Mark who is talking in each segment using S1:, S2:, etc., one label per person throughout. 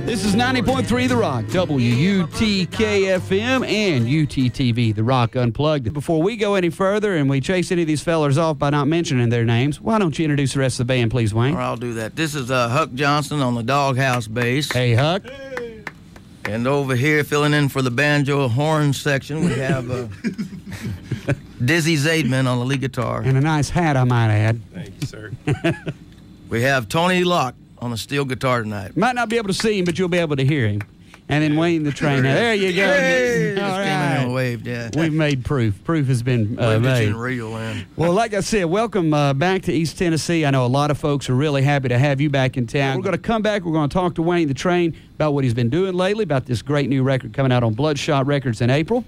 S1: This is 90.3 The Rock, WUTK-FM and UTTV, The Rock Unplugged. Before we go any further and we chase any of these fellers off by not mentioning their names, why don't you introduce the rest of the band, please, Wayne?
S2: Or I'll do that. This is Huck Johnson on the Doghouse bass.
S1: Hey, Huck.
S3: Hey.
S2: And over here, filling in for the banjo horn section, we have Dizzy Zaidman on the lead guitar.
S1: And a nice hat, I might add.
S3: Thank you, sir.
S2: We have Tony Locke on the steel guitar tonight.
S1: Might not be able to see him, but you'll be able to hear him. And then Wayne the trainer. There you go.
S2: Hey,
S1: all
S2: right.
S1: right.
S2: Waved, yeah.
S1: We've made proof. Proof has been made.
S2: Real, man.
S1: Well, like I said, welcome back to East Tennessee. I know a lot of folks are really happy to have you back in town. We're going to come back. We're going to talk to Wayne the Train about what he's been doing lately, about this great new record coming out on Bloodshot Records in April.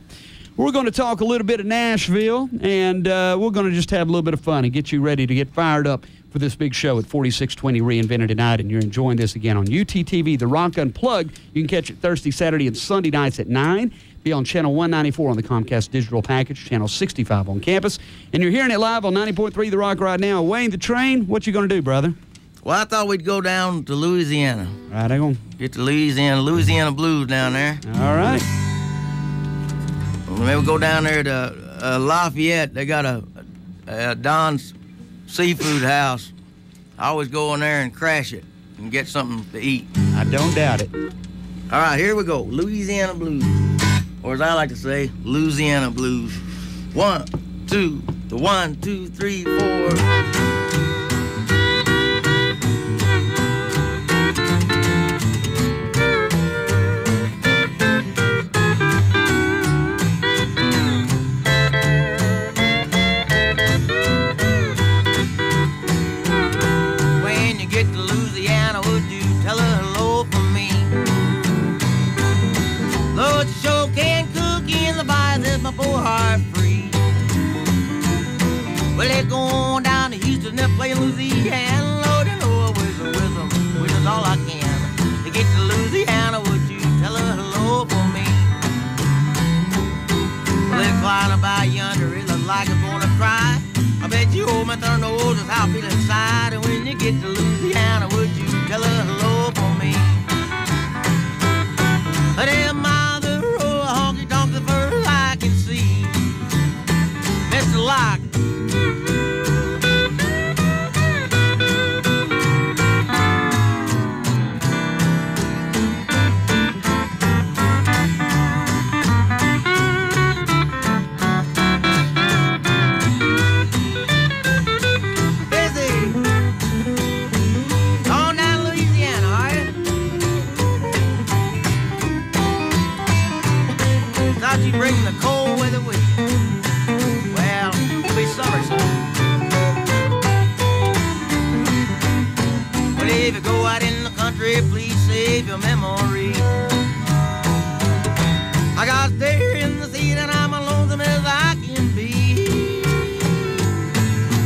S1: We're going to talk a little bit of Nashville, and we're going to just have a little bit of fun and get you ready to get fired up for this big show at 4620 Reinvented tonight, and you're enjoying this again on UTTV, The Rock Unplugged. You can catch it Thursday, Saturday, and Sunday nights at 9. Be on Channel 194 on the Comcast Digital Package, Channel 65 on campus. And you're hearing it live on 90.3 The Rock right now. Wayne the Train, what you going to do, brother?
S2: Well, I thought we'd go down to Louisiana.
S1: Right, I'm going.
S2: Get the Louisiana blues down there.
S1: All right.
S2: Maybe we'll go down there to Lafayette. They got a Don's Seafood House. I always go in there and crash it and get something to eat.
S1: I don't doubt it.
S2: All right, here we go. Louisiana blues. Or as I like to say, Louisiana blues. 1, 2, the 1, 2, 3, 4. Well, they're going down to Houston, they're playing Louisiana. Lord, and oh, which is all I can. To get to Louisiana, would you tell her hello for me? Well, they're flying by yonder, it looks like it's gonna cry. I bet you old man Thurn knows just how I feel inside. And when you get to Louisiana, would you tell her hello for me? Them miles of road, honky tonk the fur I can see. Mr. Locke. You bring the cold weather with you. Well, it'll be summer soon. Well, if you go out in the country, please save your memory. I got there in the seat and I'm as lonesome as I can be.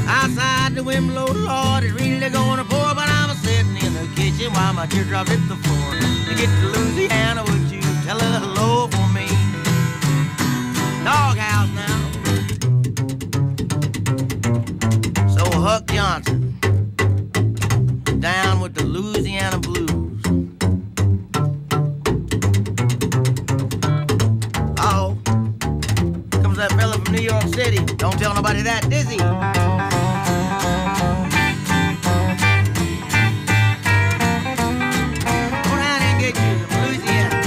S2: Outside the wind blows, Lord, it's really gonna pour, but I'm sitting in the kitchen while my teardrops hit the floor. To get to Louisiana, would you tell her hello for me? Doghouse now. So Huck Johnson, down with the Louisiana blues. Uh-oh, comes that fella from New York City. Don't tell nobody that, Dizzy. Go down and get you some Louisiana.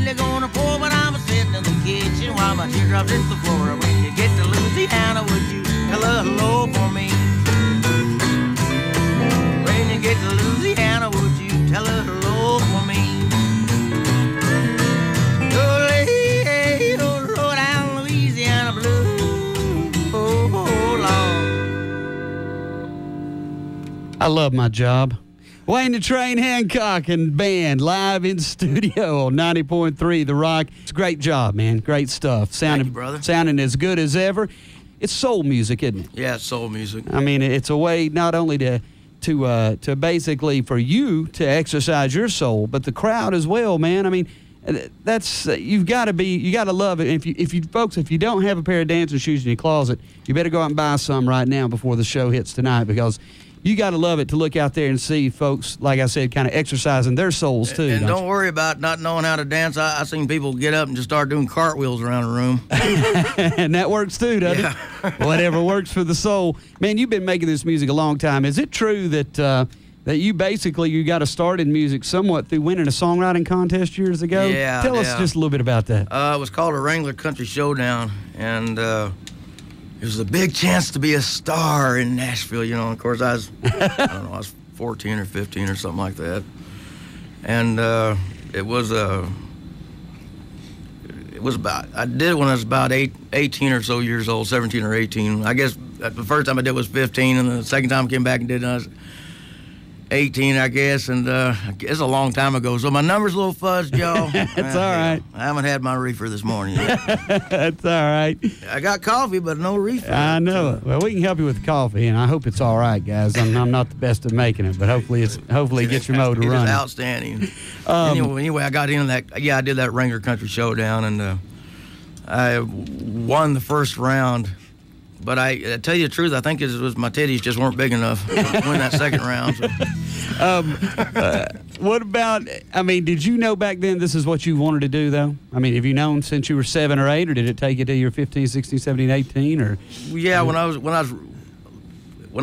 S2: really gonna pour, but I'm sitting in the kitchen while my teardrops hit the floor. When you get to Louisiana, would you tell her hello for me? When you get to Louisiana, would you tell her hello for me?
S1: I love my job. Wayne the Train Hancock and band live in studio on 90.3 The Rock. It's a great job, man. Great stuff.
S2: Thank you, brother.
S1: Sounding as good as ever. It's soul music, isn't it?
S2: Yeah, it's soul music.
S1: I mean, it's a way not only to basically for you to exercise your soul, but the crowd as well, man. I mean, that's you got to love it. If you don't have a pair of dancing shoes in your closet, you better go out and buy some right now before the show hits tonight, because you got to love it to look out there and see folks, like I said, kind of exercising their souls too.
S2: And don't worry about not knowing how to dance. I seen people get up and just start doing cartwheels around the room.
S1: And that works too, doesn't it? Whatever works for the soul. Man, you've been making this music a long time. Is it true that that you got to start in music somewhat through winning a songwriting contest years ago?
S2: Yeah.
S1: Tell us just a little bit about that.
S2: It was called a Wrangler Country Showdown, and it was a big chance to be a star in Nashville, you know. Of course, I was 14 or 15 or something like that. And it was about, I did it when I was about 18 or so years old, 17 or 18. I guess the first time I did was 15, and the second time I came back and did it, I was 18, I guess, and it's a long time ago, so my number's a little fuzzed, y'all.
S1: It's all right.
S2: I haven't had my reefer this morning yet.
S1: That's all right.
S2: I got coffee, but no reefer.
S1: I know it. Well, we can help you with the coffee, and I hope it's all right, guys. I'm not the best at making it, but hopefully it gets your motor running.
S2: It's outstanding. Anyway, I got into that. Yeah, I did that Wrangler Country Showdown, and I won the first round. But I tell you the truth, I think it was my titties just weren't big enough to win that second round. So.
S1: What about, I mean, did you know back then this is what you wanted to do, though? I mean, have you known since you were 7 or 8, or did it take you till you were 15, 16, 17, 18? Or?
S2: Yeah, when I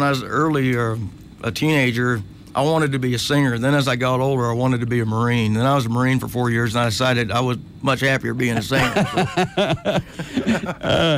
S2: was earlier a teenager, I wanted to be a singer. Then as I got older, I wanted to be a Marine. Then I was a Marine for 4 years, and I decided I was much happier being a singer.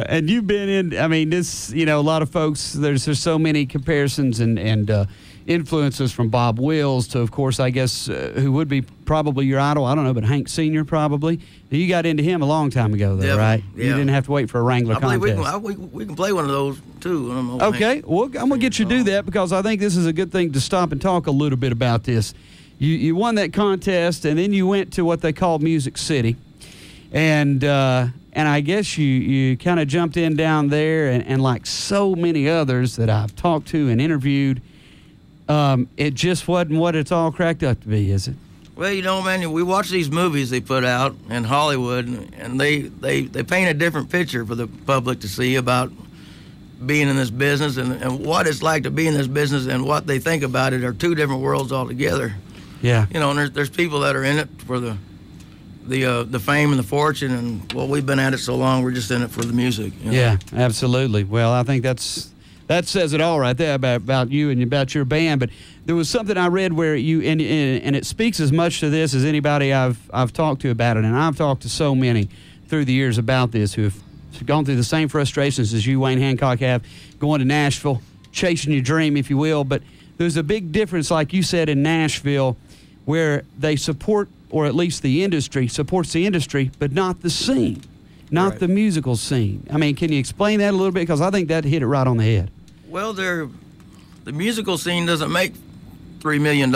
S1: And you've been in, I mean, this, you know, a lot of folks, there's so many comparisons and influences from Bob Wills to, of course, I guess, who would be probably your idol, I don't know, but Hank Sr. probably. You got into him a long time ago, though, right? Yeah. You didn't have to wait for a Wrangler contest.
S2: We can play one of those, too.
S1: Okay, well, I'm going to get you to do that, because I think this is a good thing to stop and talk a little bit about this. You won that contest, and then you went to what they call Music City. And I guess you kind of jumped in down there, and like so many others that I've talked to and interviewed, it just wasn't what it's all cracked up to be, is it?
S2: Well, you know, man, we watch these movies they put out in Hollywood, and they paint a different picture for the public to see about being in this business, and what it's like to be in this business, and what they think about it are two different worlds altogether.
S1: Yeah.
S2: You know, and there's people that are in it for the fame and the fortune, and well, we've been at it so long, we're just in it for the music. You know?
S1: Yeah, absolutely. Well, I think that says it all right there about you and about your band. But there was something I read where you and it speaks as much to this as anybody I've talked to about it, and I've talked to so many through the years about this who have gone through the same frustrations as you, Wayne Hancock, have, going to Nashville, chasing your dream, if you will. But there's a big difference, like you said, in Nashville, where they support, or at least the industry supports the industry, but not the scene, not
S2: right.
S1: the musical scene. I mean, can you explain that a little bit? Because I think that hit it right on the head.
S2: Well, the musical scene doesn't make $3 million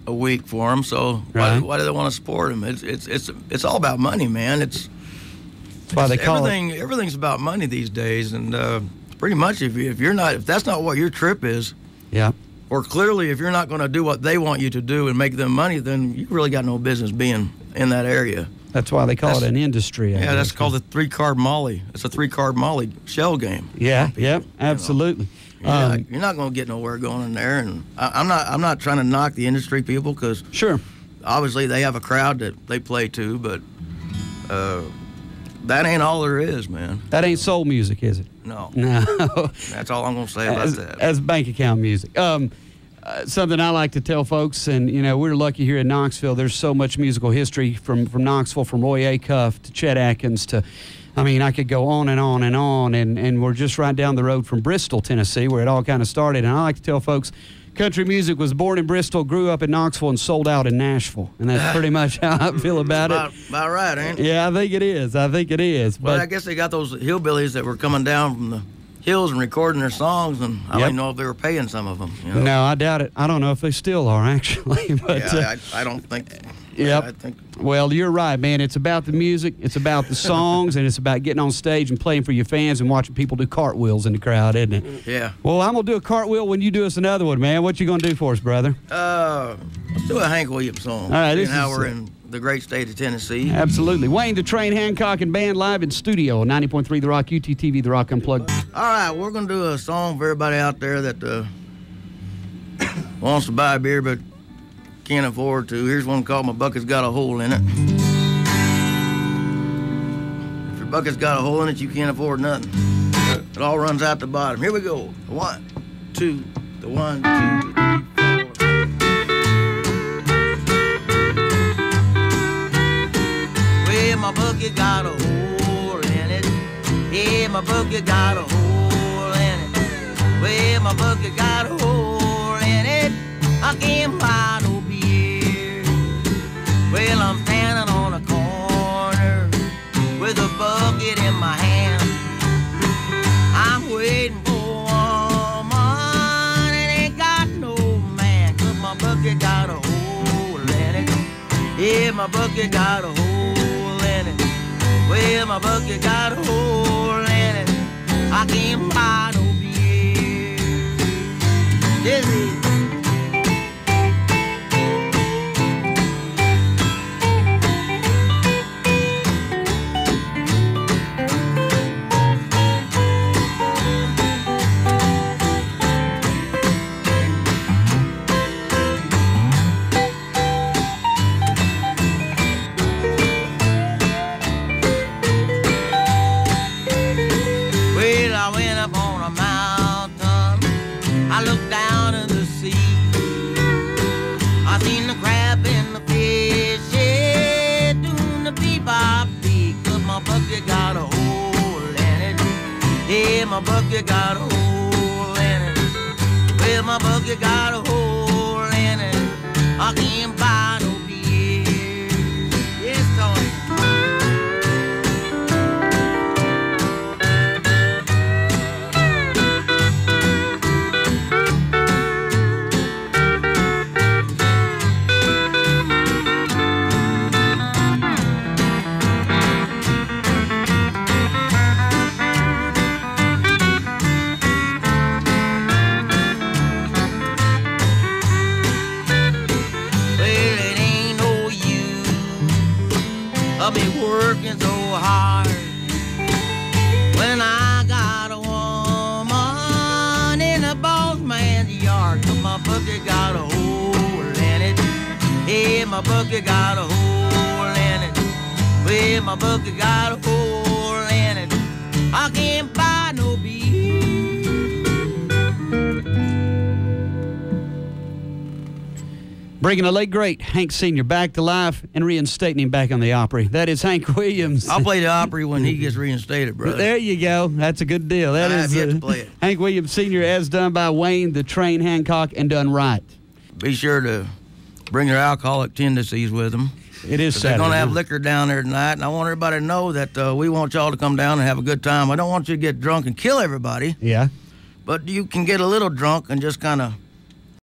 S2: a week for them, so
S1: right.
S2: why do they want to support them? It's all about money, man. That's
S1: why they call
S2: everything's about money these days, and pretty much if that's not what your trip is,
S1: yeah.
S2: Or clearly, if you're not going to do what they want you to do and make them money, then you really got no business being in that area.
S1: That's why they call it an industry.
S2: Yeah, that's called a 3-card Molly. It's a 3-card Molly shell game.
S1: Yeah, yep, absolutely.
S2: You know? You're not going to get nowhere going in there, and I'm not trying to knock the industry people, because
S1: sure,
S2: obviously they have a crowd that they play to, but that ain't all there is, man.
S1: That ain't soul music, is it?
S2: No.
S1: No.
S2: That's all I'm going to say about that.
S1: That's bank account music. something I like to tell folks, and, you know, we're lucky here in Knoxville. There's so much musical history from Knoxville, from Roy Acuff to Chet Atkins to, I mean, I could go on and on and on, and we're just right down the road from Bristol, Tennessee, where it all kind of started. And I like to tell folks, country music was born in Bristol, grew up in Knoxville, and sold out in Nashville. And that's pretty much how I feel about it.
S2: About right, ain't it?
S1: Yeah, I think it is. I think it is.
S2: Well,
S1: but
S2: I guess they got those hillbillies that were coming down from the hills and recording their songs, and I don't even know if they were paying some of them. You know?
S1: No, I doubt it. I don't know if they still are, actually. But,
S2: yeah, I don't think.
S1: Yep.
S2: I think.
S1: Well, you're right, man. It's about the music, it's about the songs, and it's about getting on stage and playing for your fans and watching people do cartwheels in the crowd, isn't it?
S2: Yeah.
S1: Well, I'm going to do a cartwheel when you do us another one, man. What you going to do for us, brother?
S2: Let's do a Hank Williams song.
S1: All right.
S2: Seeing how we're in the great state of Tennessee.
S1: Absolutely. Wayne, the Train, Hancock, and Band live in studio on 90.3 The Rock, UTTV, The Rock Unplugged.
S2: All right, we're going to do a song for everybody out there that wants to buy beer but can't afford to. Here's one called My Bucket's Got a Hole in It. If your bucket's got a hole in it, you can't afford nothing. It all runs out the bottom. Here we go. 1, 2, the 1, 2, 3, 4. Well, my bucket got a hole in it. Yeah, my bucket got a hole in it. Well, my bucket got a hole in it. I can't buy no beer. Well, I'm standing on a corner with a bucket in my hand. I'm waiting for a woman and ain't got no man, 'cause my bucket got a hole in it. Yeah, my bucket got a hole in it. Well, my bucket got a hole in it. I can't buy no beer. This is my bucket got a hole in it. Well, my bucket got a hole in it. I can't buy no beer. Yes, Tony. I'll be working so hard when I got a woman in a boss man's yard. 'Cause my bucket got a hole in it. Yeah, my bucket got a hole in it. Well, my bucket got a hole in it. I can't buy no beer.
S1: Bringing the late great Hank Sr. back to life and reinstating him back on the Opry. That is Hank Williams.
S2: I'll play the Opry when he gets reinstated, brother.
S1: There you go. That's a good deal. That is
S2: yet to play it.
S1: Hank Williams Sr. as done by Wayne, the Train, Hancock, and done right.
S2: Be sure to bring their alcoholic tendencies with them.
S1: It is Saturday.
S2: They're going to have liquor down there tonight, and I want everybody to know that we want y'all to come down and have a good time. I don't want you to get drunk and kill everybody.
S1: Yeah.
S2: But you can get a little drunk and just kind of